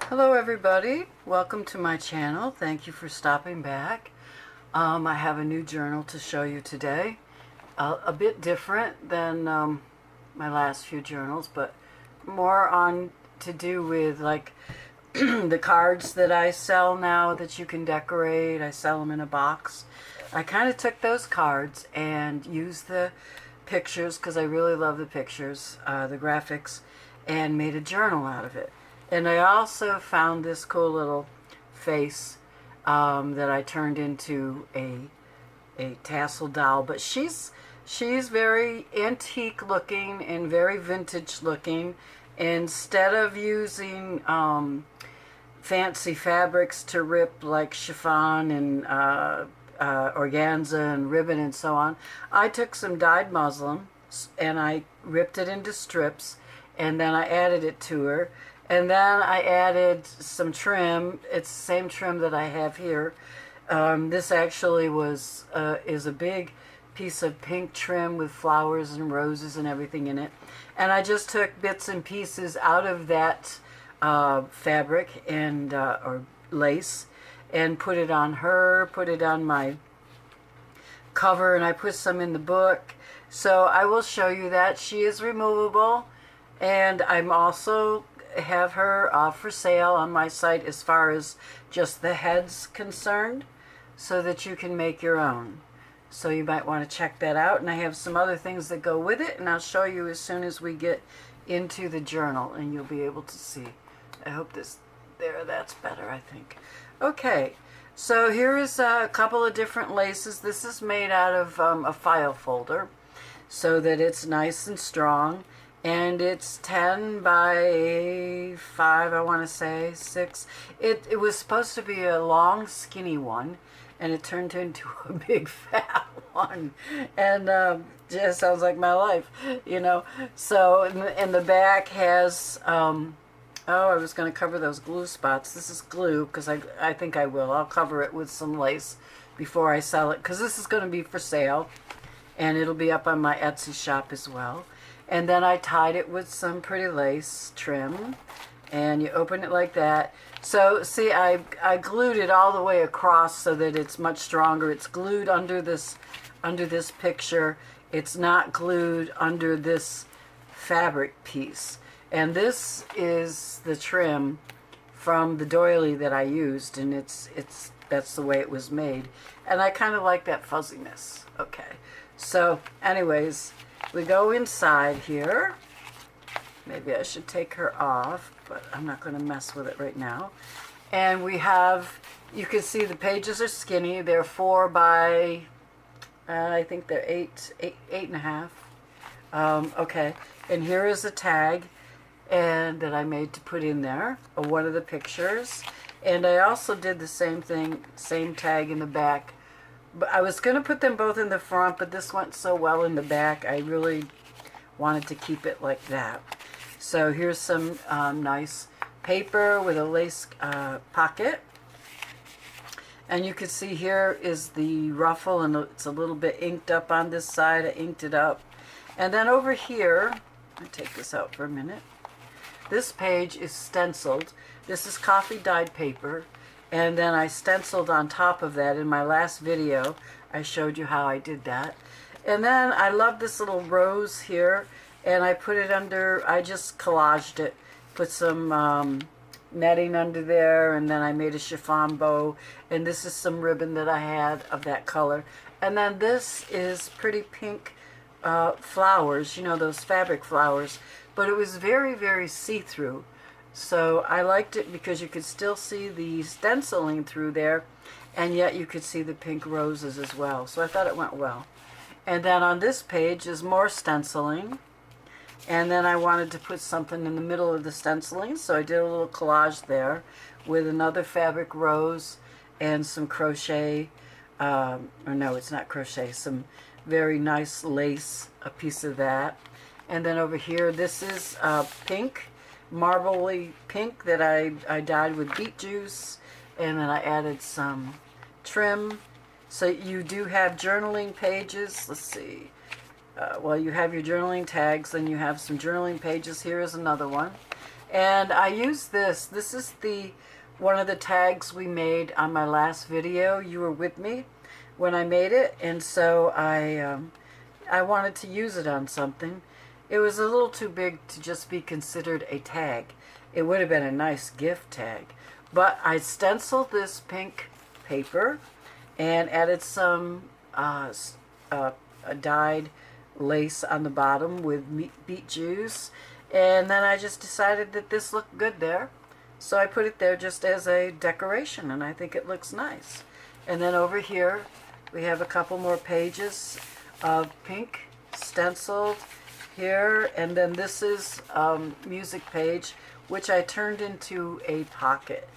Hello everybody, welcome to my channel. Thank you for stopping back. I have a new journal to show you today. A bit different than my last few journals, but more on to do with like the cards that I sell now that you can decorate. I sell them in a box. I kind of took those cards and used the pictures because I really love the pictures, the graphics, and made a journal out of it. And I also found this cool little face that I turned into a tassel doll. But she's very antique looking and very vintage looking. Instead of using fancy fabrics to rip like chiffon and organza and ribbon and so on, I took some dyed muslin and I ripped it into strips, and then I added it to her. And then I added some trim. It's the same trim that I have here. This actually is a big piece of pink trim with flowers and roses and everything in it. And I just took bits and pieces out of that fabric and or lace and put it on her, put it on my cover, and I put some in the book. So I will show you that. She is removable, and I'm also have her for sale on my site as far as just the head's concerned, so that you can make your own. So you might want to check that out, and I have some other things that go with it, and I'll show you as soon as we get into the journal, and you'll be able to see. I hope that's better, I think. Okay, so here is a couple of different laces. This is made out of a file folder so that it's nice and strong. And it's 10 by 5, I want to say, 6. It was supposed to be a long, skinny one, and it turned into a big, fat one. And just sounds like my life, you know. So, in the back has, oh, I was going to cover those glue spots. This is glue, because I think I will. I'll cover it with some lace before I sell it, because this is going to be for sale, and it'll be up on my Etsy shop as well. And then I tied it with some pretty lace trim, and you open it like that. So see, I glued it all the way across so that it's much stronger. It's glued under this picture. It's not glued under this fabric piece. And this is the trim from the doily that I used, and that's the way it was made. And I kind of like that fuzziness. Okay, so anyways, we go inside here. Maybe I should take her off, but I'm not going to mess with it right now. And we have, you can see the pages are skinny. They're 4 by, I think they're 8.5. Okay, and here is a tag that I made to put in there of one of the pictures. And I also did the same thing, same tag in the back. But I was going to put them both in the front, but this went so well in the back, I really wanted to keep it like that. So here's some nice paper with a lace pocket. And you can see here is the ruffle, and it's a little bit inked up on this side. I inked it up. And then over here, I'll take this out for a minute. This page is stenciled. This is coffee dyed paper. And then I stenciled on top of that. In my last video, I showed you how I did that. And then I love this little rose here, and I put it under, I just collaged it, put some netting under there, and then I made a chiffon bow, and this is some ribbon that I had of that color. And then this is pretty pink flowers, you know, those fabric flowers, but it was very, very see-through. So I liked it because you could still see the stenciling through there, and yet you could see the pink roses as well. So I thought it went well. And then on this page is more stenciling. And then I wanted to put something in the middle of the stenciling, so I did a little collage there with another fabric rose and some crochet, or no, it's not crochet, some very nice lace, a piece of that. And then over here, this is pink, marbly pink that I dyed with beet juice, and then I added some trim. So you do have journaling pages. Let's see. Well, you have your journaling tags, then you have some journaling pages. Here is another one. And I use this. This is one of the tags we made on my last video. You were with me when I made it, and so I wanted to use it on something. It was a little too big to just be considered a tag. It would have been a nice gift tag. But I stenciled this pink paper and added some dyed lace on the bottom with beet juice. And then I just decided that this looked good there. So I put it there just as a decoration, and I think it looks nice. And then over here, we have a couple more pages of pink stenciled here. And then this is music page, which I turned into a pocket.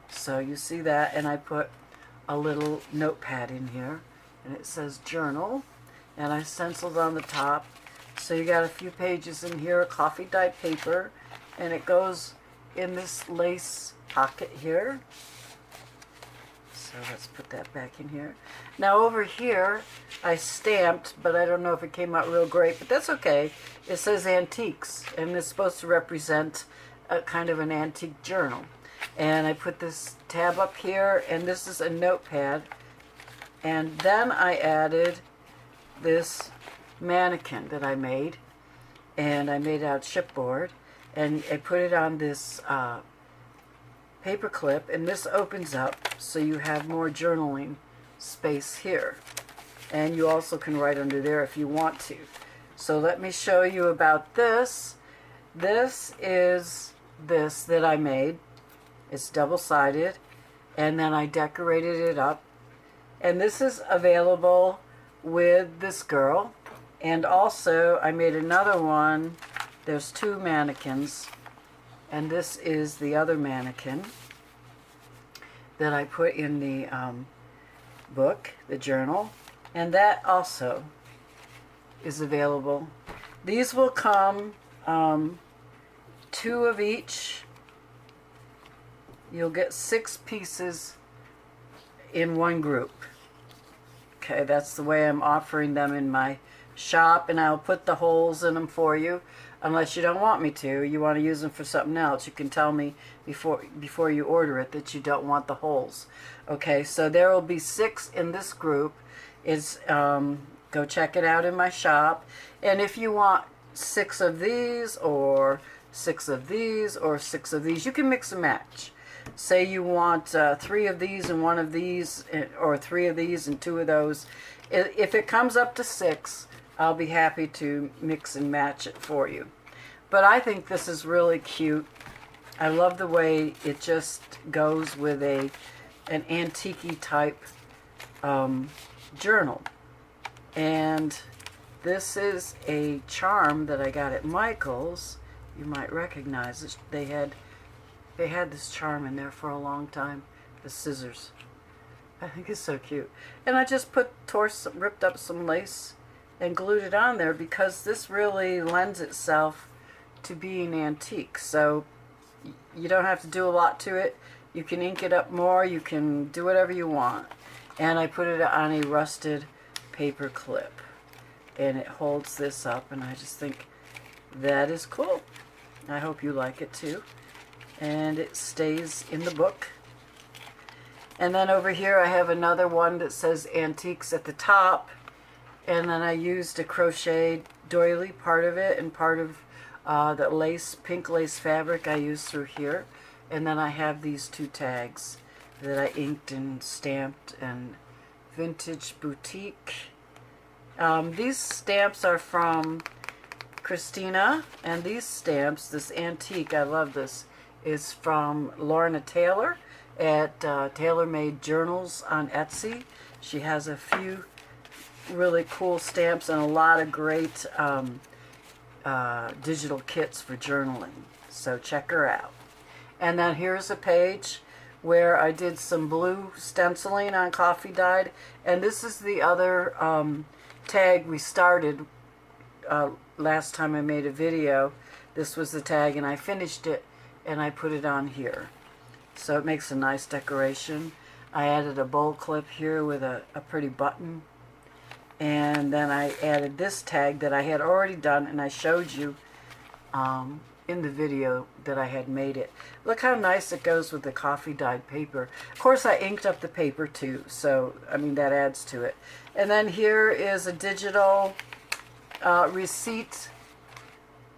So you see that, and I put a little notepad in here, and it says journal, and I stenciled on the top. So you got a few pages in here, coffee dyed paper, and it goes in this lace pocket here. So let's put that back in here. Now over here, I stamped, but I don't know if it came out real great, but that's okay. It says antiques, and it's supposed to represent a kind of an antique journal. And I put this tab up here, and this is a notepad. And then I added this mannequin that I made, and I made out chipboard, and I put it on this paper clip, and this opens up so you have more journaling space here, and you also can write under there if you want to. So let me show you about this. This is this that I made. It's double-sided, and then I decorated it up, and this is available with this girl. And also I made another one. There's two mannequins, and this is the other mannequin that I put in the book, the journal, and that also is available. These will come 2 of each. You'll get 6 pieces in one group. Okay, that's the way I'm offering them in my shop, and I'll put the holes in them for you. Unless you don't want me to, you want to use them for something else, you can tell me before you order it that you don't want the holes. Okay, so there will be 6 in this group. Go check it out in my shop. And if you want 6 of these, or 6 of these, or 6 of these, you can mix and match. Say you want 3 of these and 1 of these, or 3 of these and 2 of those. If it comes up to 6, I'll be happy to mix and match it for you. But I think this is really cute. I love the way it just goes with an antique-y type journal. And this is a charm that I got at Michael's. You might recognize it. They had this charm in there for a long time. The scissors. I think it's so cute. And I just ripped up some lace and glued it on there because this really lends itself to being antique. So you don't have to do a lot to it. You can ink it up more. You can do whatever you want. And I put it on a rusted paper clip, and it holds this up, and I just think that is cool. I hope you like it too. And it stays in the book. And then over here I have another one that says antiques at the top, and then I used a crocheted doily, part of it, and part of the lace, pink lace fabric I used through here. And then I have these 2 tags that I inked and stamped, and Vintage Boutique. These stamps are from Christina, and these stamps, this antique, I love this, is from Lorna Taylor at Taylor Made Journals on Etsy. She has a few really cool stamps and a lot of great digital kits for journaling. So check her out. And then here's a page where I did some blue stenciling on coffee dyed. And this is the other tag we started last time I made a video. This was the tag, and I finished it and I put it on here. So it makes a nice decoration. I added a bowl clip here with a pretty button. And then I added this tag that I had already done, and I showed you in the video that I had made it. Look how nice it goes with the coffee dyed paper. Of course, I inked up the paper too, so I mean that adds to it. And then here is a digital receipt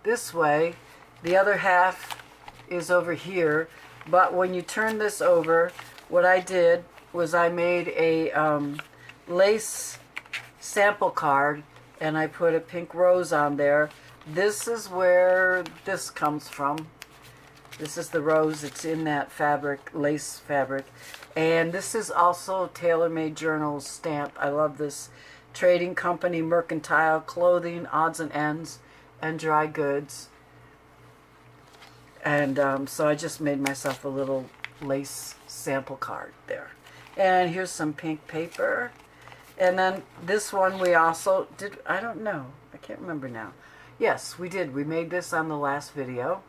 this way. The other half is over here, but when you turn this over, what I did was I made a lace sample card, and I put a pink rose on there. This is where this comes from. This is the rose. It's in that fabric, lace fabric. And this is also TaylorMade Journals stamp. I love this. Trading Company, Mercantile, Clothing, Odds and Ends, and Dry Goods. And so I just made myself a little lace sample card there. And here's some pink paper. And then this one we also did, I don't know, I can't remember now. Yes, we did. We made this on the last video.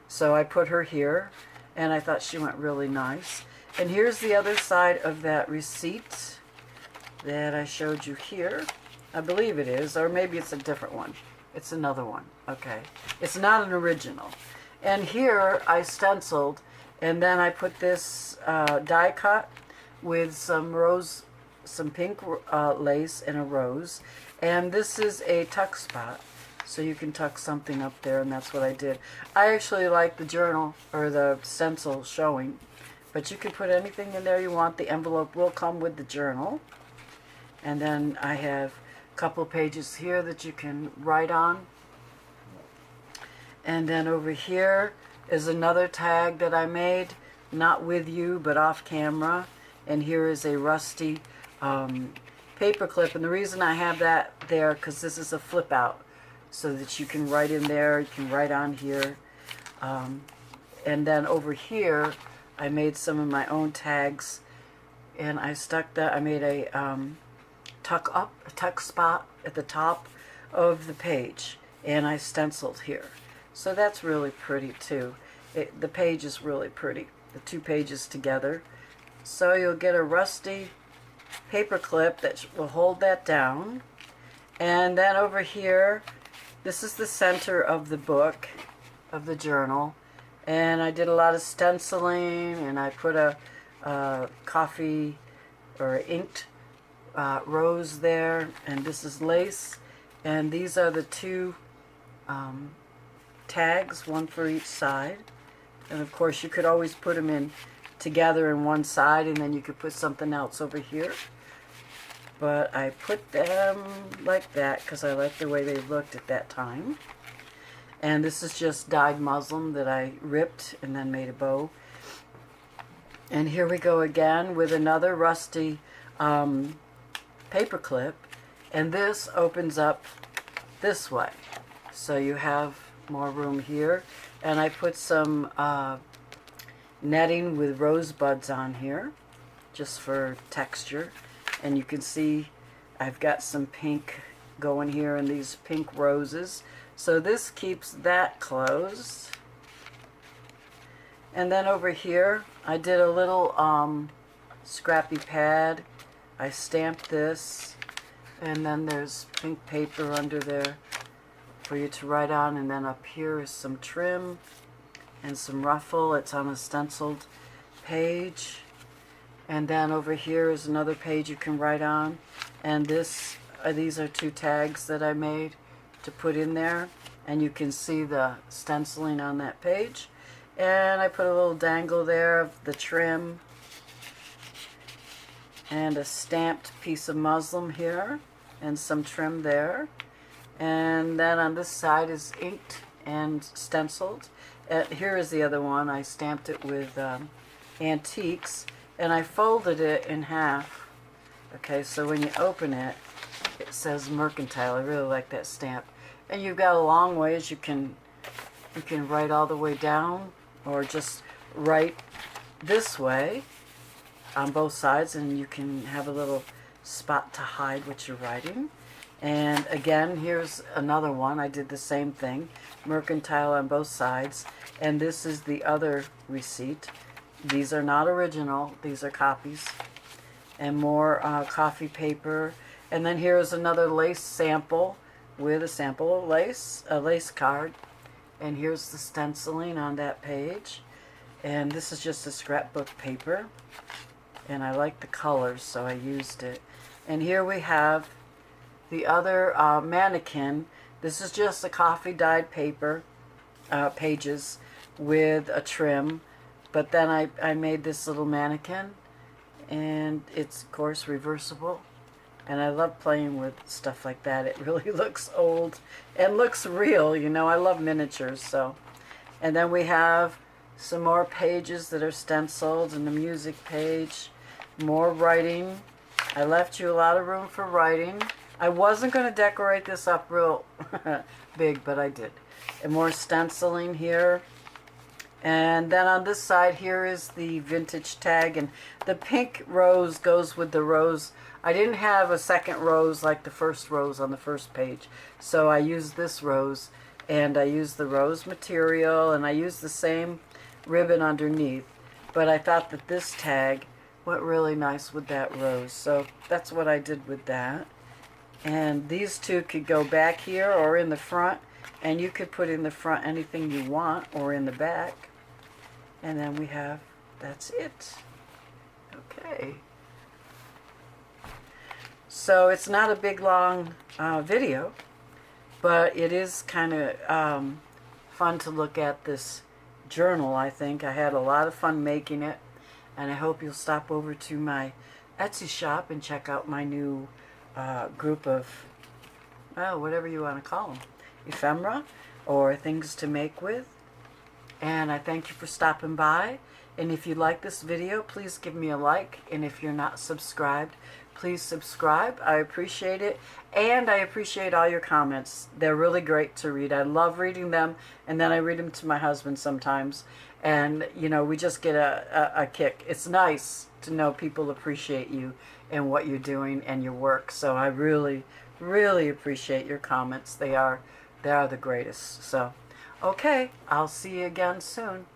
So I put her here, and I thought she went really nice. And here's the other side of that receipt that I showed you here. I believe it is, or maybe it's a different one. It's another one, okay. It's not an original. And here I stenciled, and then I put this die cut with some rose, some pink lace and a rose. And this is a tuck spot. So you can tuck something up there, and that's what I did. I actually like the journal, or the stencil showing, but you can put anything in there you want. The envelope will come with the journal. And then I have a couple pages here that you can write on. And then over here is another tag that I made, not with you, but off camera. And here is a rusty paper clip. And the reason I have that there, because this is a flip out, so that you can write in there, you can write on here. And then over here, I made some of my own tags, and I stuck that, I made a tuck spot at the top of the page, and I stenciled here. So that's really pretty too. The page is really pretty, the two pages together. So you'll get a rusty paper clip that will hold that down. And then over here, this is the center of the book, of the journal, and I did a lot of stenciling, and I put a coffee or inked rose there, and this is lace, and these are the two tags, one for each side. And of course you could always put them in together in one side, and then you could put something else over here. But I put them like that because I like the way they looked at that time. And this is just dyed muslin that I ripped and then made a bow. And here we go again with another rusty paper clip. And this opens up this way. So you have more room here. And I put some netting with rosebuds on here, just for texture. And you can see I've got some pink going here and these pink roses. So this keeps that closed. And then over here, I did a little scrappy pad. I stamped this. And then there's pink paper under there for you to write on. And then up here is some trim and some ruffle. It's on a stenciled page. And then over here is another page you can write on. And these are two tags that I made to put in there. And you can see the stenciling on that page. And I put a little dangle there of the trim. And a stamped piece of muslin here. And some trim there. And then on this side is inked and stenciled. Here is the other one. I stamped it with antiques. And I folded it in half. Okay, so when you open it, it says Mercantile. I really like that stamp. And you've got a long ways. You can write all the way down, or just write this way on both sides, and you can have a little spot to hide what you're writing. And again, here's another one. I did the same thing. Mercantile on both sides. And this is the other receipt. These are not original. These are copies. And more coffee paper. And then here's another lace sample with a sample of lace, a lace card. And here's the stenciling on that page. And this is just a scrapbook paper. And I like the colors, so I used it. And here we have the other mannequin. This is just a coffee dyed paper, pages with a trim. But then I made this little mannequin. And it's, of course, reversible. And I love playing with stuff like that. It really looks old and looks real. You know, I love miniatures, so. And then we have some more pages that are stenciled, and the music page. More writing. I left you a lot of room for writing. I wasn't going to decorate this up real big, but I did. And more stenciling here. And then on this side here is the vintage tag, and the pink rose goes with the rose. I didn't have a second rose like the first rose on the first page, so I used this rose, and I used the rose material, and I used the same ribbon underneath, but I thought that this tag went really nice with that rose, so that's what I did with that. And these two could go back here or in the front, and you could put in the front anything you want, or in the back. And then we have, that's it. Okay. So it's not a big long video, but it is kind of fun to look at this journal, I think. I had a lot of fun making it, and I hope you'll stop over to my Etsy shop and check out my new group of, well, whatever you want to call them, ephemera or things to make with. And I thank you for stopping by. And if you like this video, please give me a like. And if you're not subscribed, please subscribe. I appreciate it. And I appreciate all your comments. They're really great to read. I love reading them. And then I read them to my husband sometimes. And, you know, we just get a kick. It's nice to know people appreciate you and what you're doing and your work. So I really, really appreciate your comments. They are the greatest. So, okay, I'll see you again soon.